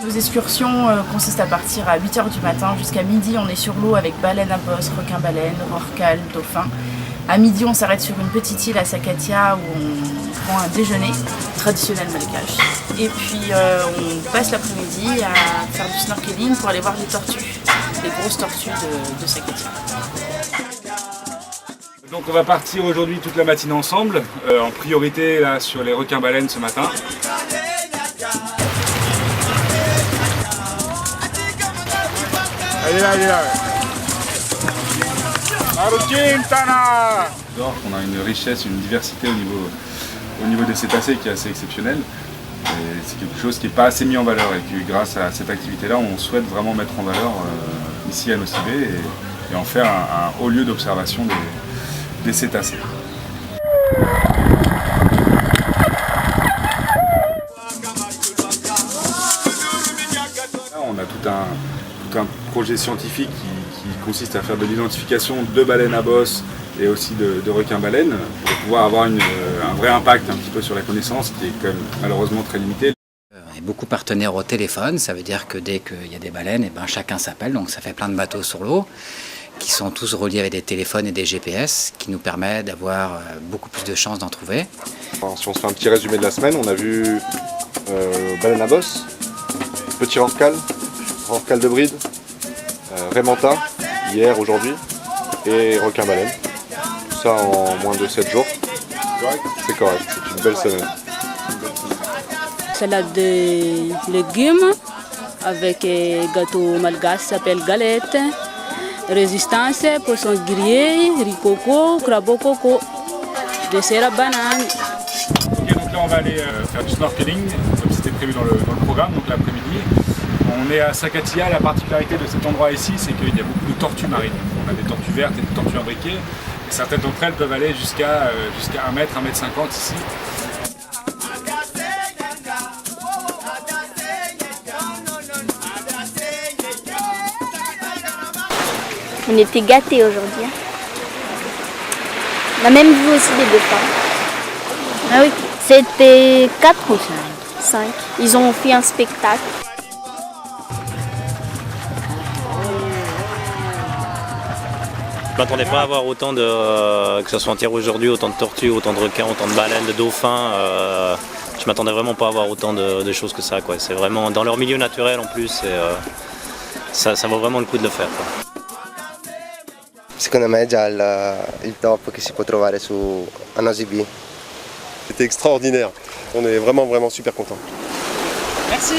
Nos excursions consistent à partir à 8 h du matin. Jusqu'à midi, on est sur l'eau avec baleine à bosse, requin-baleine, rorqual, dauphin. À midi, on s'arrête sur une petite île à Sakatia où on prend un déjeuner traditionnel malgache. Et puis, on passe l'après-midi à faire du snorkeling pour aller voir les tortues, les grosses tortues de Sakatia. Donc on va partir aujourd'hui toute la matinée ensemble, en priorité là, sur les requins-baleines ce matin. Allez là, allez là. On a une richesse, une diversité au niveau des cétacés qui est assez exceptionnelle. C'est quelque chose qui n'est pas assez mis en valeur et que grâce à cette activité-là, on souhaite vraiment mettre en valeur ici à Nosy-Be et en faire un haut lieu d'observation des cétacés. Là, on a tout un projet scientifique qui consiste à faire de l'identification de baleines à bosse et aussi de requins-baleines pour pouvoir avoir un vrai impact un petit peu sur la connaissance qui est quand même malheureusement très limité. On est beaucoup partenaires au téléphone, ça veut dire que dès qu'il y a des baleines, et ben chacun s'appelle, donc ça fait plein de bateaux sur l'eau qui sont tous reliés avec des téléphones et des GPS qui nous permettent d'avoir beaucoup plus de chances d'en trouver. Si on se fait un petit résumé de la semaine, on a vu baleine à bosse, petit rorqual de bride, raimanta hier, aujourd'hui et requin-baleine. Tout ça en moins de 7 jours. C'est correct, c'est une belle semaine. Salade de légumes avec gâteau malgache s'appelle galette. Résistance, poisson grillé, riz coco, crabe au coco, dessert à banane. Okay, donc là on va aller faire du snorkeling, comme c'était prévu dans le programme, donc l'après-midi. On est à Sakatia, la particularité de cet endroit ici, c'est qu'il y a beaucoup de tortues marines. On a des tortues vertes et des tortues imbriquées, et certaines d'entre elles peuvent aller jusqu'à 1 mètre, 1 mètre 50 ici. On était gâtés aujourd'hui. On a même vu aussi des dauphins. Ah oui, c'était 4 ou 5. Ils ont fait un spectacle. Je ne m'attendais pas à avoir autant de, que ce soit entière aujourd'hui, autant de tortues, autant de requins, autant de baleines, de dauphins. Je m'attendais vraiment pas à avoir autant de choses que ça, quoi. C'est vraiment dans leur milieu naturel en plus. Ça vaut vraiment le coup de le faire, quoi. Secondo me è già il top che si può trovare a Nosy-Be. C'était extraordinaire, on est vraiment super contents. Merci.